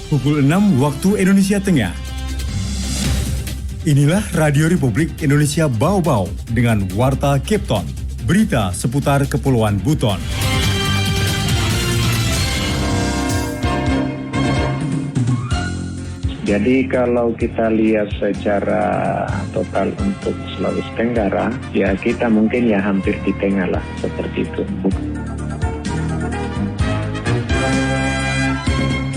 pukul 6 waktu Indonesia Tengah. Inilah Radio Republik Indonesia Bau-Bau dengan Warta Cape Town, berita seputar Kepulauan Buton. Jadi kalau kita lihat secara total untuk Sulawesi Tenggara, ya kita mungkin ya hampir di tengah lah, seperti itu.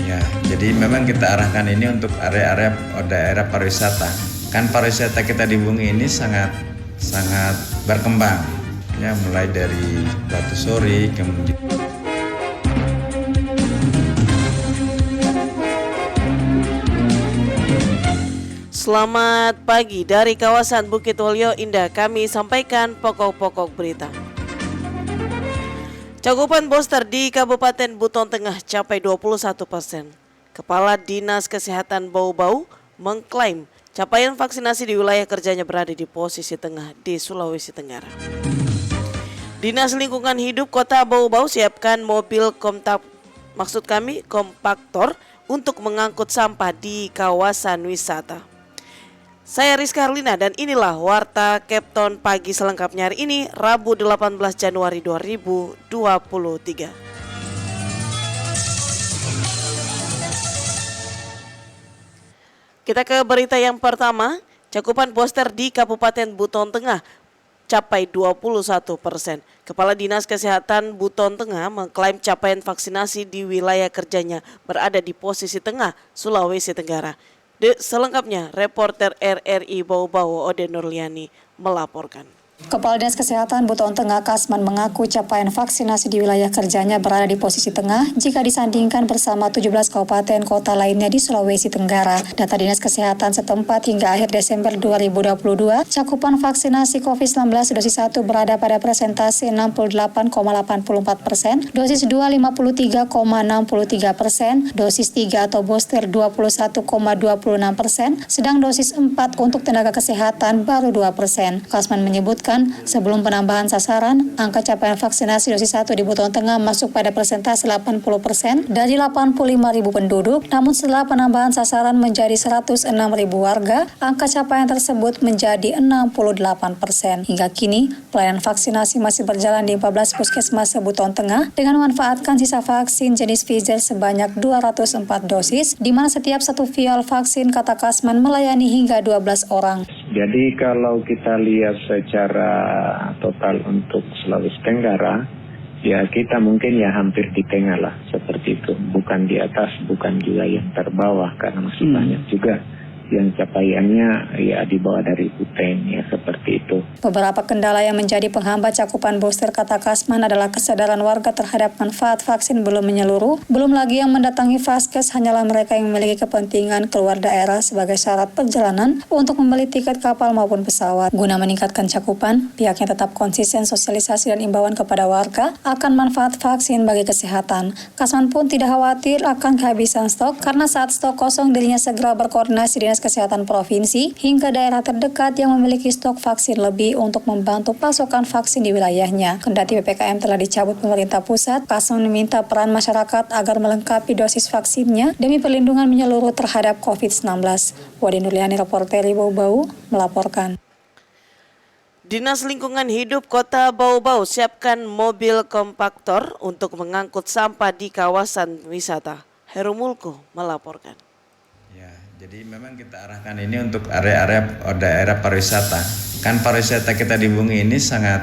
Ya, jadi memang kita arahkan ini untuk area-area daerah pariwisata. Kan pariwisata kita di Bungi ini sangat berkembang. Ya, mulai dari Batu Sori, kemudian Selamat pagi dari kawasan Bukit Wolio Indah, kami sampaikan pokok-pokok berita. Cakupan booster di Kabupaten Buton Tengah capai 21%. Kepala Dinas Kesehatan Bau-Bau mengklaim capaian vaksinasi di wilayah kerjanya berada di posisi tengah di Sulawesi Tenggara. Dinas Lingkungan Hidup Kota Bau-Bau siapkan mobil kompaktor untuk mengangkut sampah di kawasan wisata. Saya Rizka Harlina dan inilah Warta Cape Town pagi selengkapnya hari ini, Rabu 18 Januari 2023. Kita ke berita yang pertama, cakupan booster di Kabupaten Buton Tengah capai 21%. Kepala Dinas Kesehatan Buton Tengah mengklaim capaian vaksinasi di wilayah kerjanya berada di posisi tengah Sulawesi Tenggara. Selengkapnya, reporter RRI Bau-Bau Ode Nurliani melaporkan. Kepala Dinas Kesehatan Buton Tengah Kasman mengaku capaian vaksinasi di wilayah kerjanya berada di posisi tengah jika disandingkan bersama 17 kabupaten kota lainnya di Sulawesi Tenggara. Data Dinas Kesehatan setempat hingga akhir Desember 2022, cakupan vaksinasi COVID-19 dosis 1 berada pada presentasi 68,84%, dosis 2 53,63%, dosis 3 atau booster 21,26%, sedang dosis 4 untuk tenaga kesehatan baru 2%. Kasman menyebutkan sebelum penambahan sasaran, angka capaian vaksinasi dosis 1 di Buton Tengah masuk pada persentase 80% dari 85.000 penduduk, namun setelah penambahan sasaran menjadi 106.000 warga, angka capaian tersebut menjadi 68%. Hingga kini, pelayanan vaksinasi masih berjalan di 14 puskesmas Buton Tengah dengan memanfaatkan sisa vaksin jenis Pfizer sebanyak 204 dosis, di mana setiap satu vial vaksin, kata Kasman, melayani hingga 12 orang. Jadi kalau kita lihat secara total untuk Sulawesi Tenggara, ya kita mungkin ya hampir di tengah lah, seperti itu. Bukan di atas, bukan juga yang terbawah, karena masih banyak juga yang capaiannya ya di bawah dari Buten, ya seperti itu. Beberapa kendala yang menjadi penghambat cakupan booster, kata Kasman, adalah kesadaran warga terhadap manfaat vaksin belum menyeluruh. Belum lagi yang mendatangi vaskes hanyalah mereka yang memiliki kepentingan keluar daerah sebagai syarat perjalanan untuk membeli tiket kapal maupun pesawat. Guna meningkatkan cakupan, pihaknya tetap konsisten sosialisasi dan imbauan kepada warga akan manfaat vaksin bagi kesehatan. Kasman pun tidak khawatir akan kehabisan stok karena saat stok kosong dirinya segera berkoordinasi Dinas Kesehatan Provinsi hingga daerah terdekat yang memiliki stok vaksin lebih untuk membantu pasokan vaksin di wilayahnya. Kendati PPKM telah dicabut pemerintah pusat, Kasman meminta peran masyarakat agar melengkapi dosis vaksinnya demi perlindungan menyeluruh terhadap COVID-19. Wadi Nurliani, reporter Bau-Bau, melaporkan. Dinas Lingkungan Hidup Kota Bau-Bau siapkan mobil kompaktor untuk mengangkut sampah di kawasan wisata. Heru Mulko melaporkan. ya, jadi memang kita arahkan ini untuk area-area daerah pariwisata. Kan pariwisata kita di Bungi ini sangat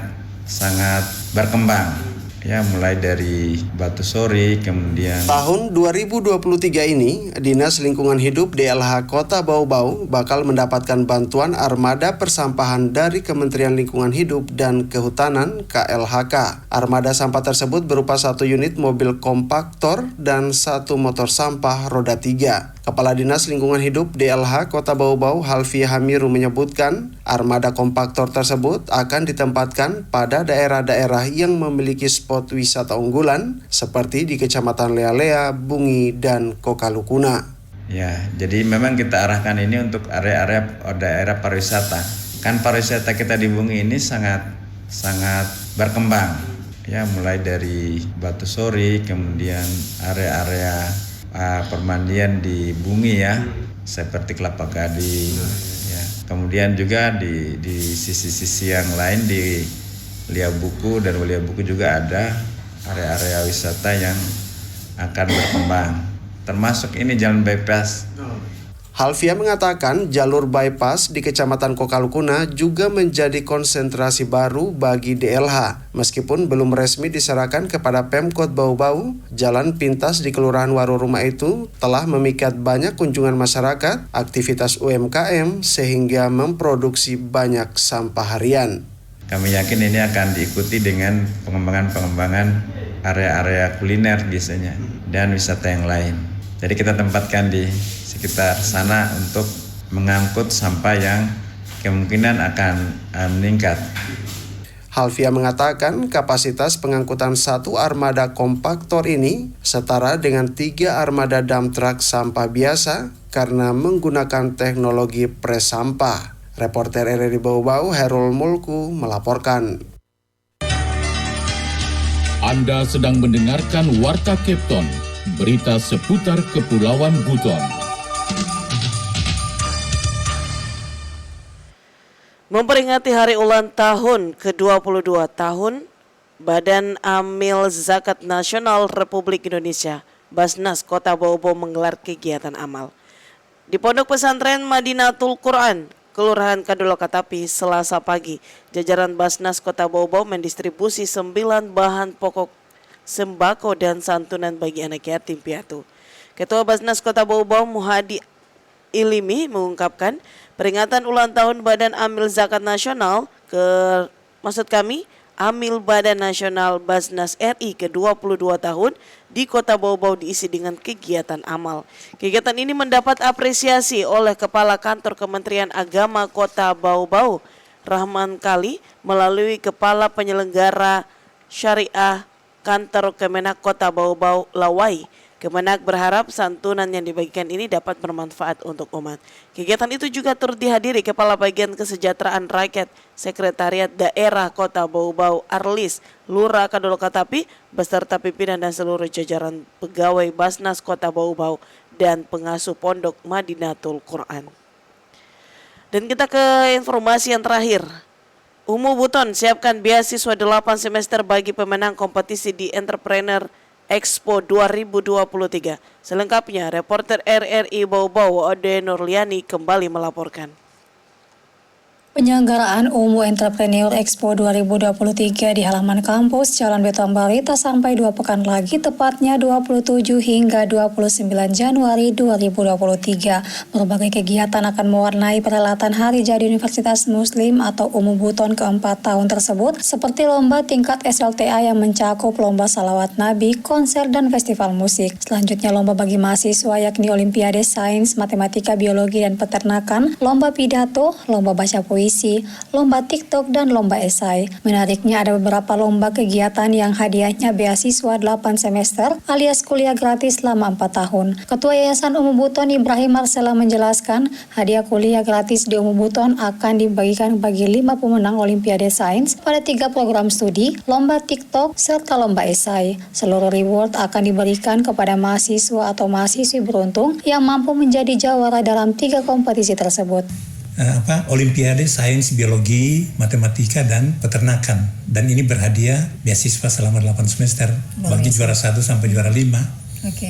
berkembang. Ya, mulai dari Batu Sori, kemudian tahun 2023 ini, Dinas Lingkungan Hidup DLH Kota Bau-Bau bakal mendapatkan bantuan armada persampahan dari Kementerian Lingkungan Hidup dan Kehutanan KLHK. Armada sampah tersebut berupa 1 unit mobil kompaktor dan 1 motor sampah roda 3. Kepala Dinas Lingkungan Hidup DLH Kota Bau-Bau Halfia Hamiru menyebutkan, armada kompaktor tersebut akan ditempatkan pada daerah-daerah yang memiliki spot wisata unggulan seperti di Kecamatan Lea-Lea, Bungi, dan Kokalukuna. ya, jadi memang kita arahkan ini untuk area-area daerah pariwisata. Kan pariwisata kita di Bungi ini sangat berkembang. Ya, mulai dari Batu Sori, kemudian area-area permandian di Bungi ya, seperti Kelapa Gading ya. Kemudian juga di sisi-sisi yang lain di Liabuku dan Waliabuku juga ada area-area wisata yang akan berkembang. Termasuk ini jalan bypass. Halvia mengatakan jalur bypass di Kecamatan Kokalukuna juga menjadi konsentrasi baru bagi DLH. Meskipun belum resmi diserahkan kepada Pemkot Bau-Bau, jalan pintas di Kelurahan Waruruma itu telah memikat banyak kunjungan masyarakat, aktivitas UMKM, sehingga memproduksi banyak sampah harian. Kami yakin ini akan diikuti dengan pengembangan area-area kuliner biasanya dan wisata yang lain. Jadi kita tempatkan di sekitar sana untuk mengangkut sampah yang kemungkinan akan meningkat. Halvia mengatakan kapasitas pengangkutan satu armada kompaktor ini setara dengan 3 armada dump truck sampah biasa karena menggunakan teknologi pres sampah. Reporter RRI Bau-Bau Herul Mulku melaporkan. Anda sedang mendengarkan Warta Kepton, berita seputar Kepulauan Buton. Memperingati hari ulang tahun ke-22 tahun Badan Amil Zakat Nasional Republik Indonesia, Basnas Kota Bau-Bau menggelar kegiatan amal di Pondok Pesantren Madinatul Quran, Kelurahan Kadulokatapi, Selasa pagi. Jajaran Basnas Kota Bau-Bau mendistribusi 9 bahan pokok sembako dan santunan bagi anak yatim piatu. Ketua Basnas Kota Bau-Bau Muhadi Ilimi mengungkapkan peringatan ulang tahun Badan Amil Zakat Nasional Amil Badan Nasional Basnas RI ke-22 tahun di Kota Bau-Bau diisi dengan kegiatan amal. Kegiatan ini mendapat apresiasi oleh Kepala Kantor Kementerian Agama Kota Bau-Bau, Rahman Kali, melalui Kepala Penyelenggara Syariah Kantor Kemenak Kota Bau-Bau Lawai. Kemenak berharap santunan yang dibagikan ini dapat bermanfaat untuk umat. Kegiatan itu juga turut dihadiri Kepala Bagian Kesejahteraan Rakyat Sekretariat Daerah Kota Bau-Bau Arlis, Lurah Kadulokatapi, beserta pimpinan dan seluruh jajaran pegawai Basnas Kota Bau-Bau dan pengasuh Pondok Madinatul Quran. Dan kita ke informasi yang terakhir. Umu Buton siapkan beasiswa 8 semester bagi pemenang kompetisi di Entrepreneur Expo 2023. Selengkapnya, reporter RRI Bau-Bau Ode Nurliani kembali melaporkan. Penyelenggaraan Umu Entrepreneur Expo 2023 di halaman kampus Jalan Betambari tak sampai 2 pekan lagi, tepatnya 27 hingga 29 Januari 2023. Berbagai kegiatan akan mewarnai perhelatan Hari Jadi Universitas Muslim atau Umu Buton ke-4 tahun tersebut, seperti lomba tingkat SLTA yang mencakup lomba salawat Nabi, konser, dan festival musik. Selanjutnya lomba bagi mahasiswa yakni Olimpiade Sains, Matematika, Biologi, dan Peternakan, lomba pidato, lomba baca puisi, lomba TikTok, dan lomba esai. Menariknya ada beberapa lomba kegiatan yang hadiahnya beasiswa 8 semester alias kuliah gratis selama 4 tahun. Ketua Yayasan Umu Buton Ibrahim Marsela menjelaskan, hadiah kuliah gratis di Umu Buton akan dibagikan bagi 5 pemenang Olimpiade Sains pada 3 program studi, lomba TikTok, serta lomba esai. Seluruh reward akan diberikan kepada mahasiswa atau mahasiswi beruntung yang mampu menjadi jawara dalam 3 kompetisi tersebut. Olimpiade Sains, Biologi, Matematika, dan Peternakan. Dan ini berhadiah beasiswa selama 8 semester. Bagi juara 1 sampai juara 5.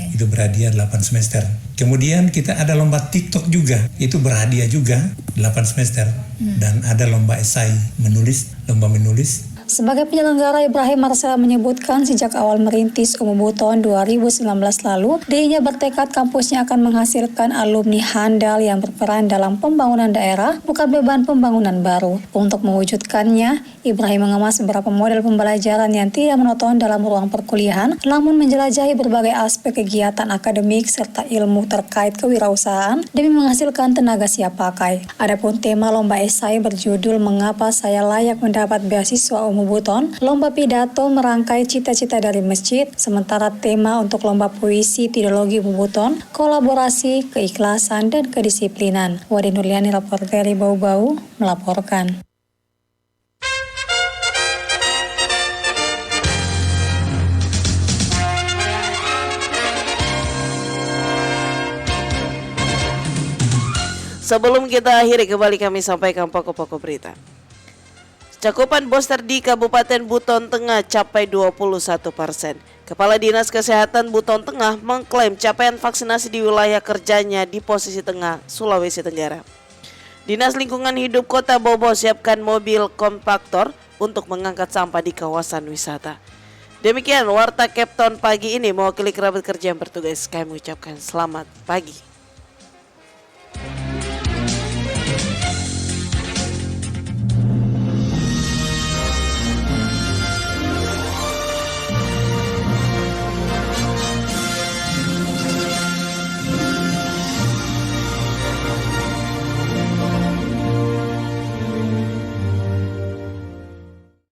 Itu berhadiah 8 semester. Kemudian kita ada lomba TikTok juga. Itu berhadiah juga 8 semester. Dan ada lomba esai, lomba menulis. Sebagai penyelenggara, Ibrahim Marsela menyebutkan sejak awal merintis Umu Buton 2019 lalu, dirinya bertekad kampusnya akan menghasilkan alumni handal yang berperan dalam pembangunan daerah, bukan beban pembangunan baru. Untuk mewujudkannya, Ibrahim mengemas beberapa model pembelajaran yang tidak monoton dalam ruang perkuliahan, namun menjelajahi berbagai aspek kegiatan akademik serta ilmu terkait kewirausahaan demi menghasilkan tenaga siap pakai. Adapun tema lomba esai berjudul Mengapa Saya Layak Mendapat Beasiswa Umu Buton, lomba pidato merangkai cita-cita dari masjid, sementara tema untuk lomba puisi Teologi Umu Buton, kolaborasi, keikhlasan, dan kedisiplinan. Wadi Nurliani, reporter dari Bau-Bau, melaporkan. Sebelum kita akhiri, kembali kami sampaikan pokok-pokok berita. Cakupan booster di Kabupaten Buton Tengah capai 21%. Kepala Dinas Kesehatan Buton Tengah mengklaim capaian vaksinasi di wilayah kerjanya di posisi tengah Sulawesi Tenggara. Dinas Lingkungan Hidup Kota Bau-Bau siapkan mobil kompaktor untuk mengangkat sampah di kawasan wisata. Demikian Warta Kepton pagi ini. Mewakili kerabat kerja yang bertugas, kami ucapkan selamat pagi.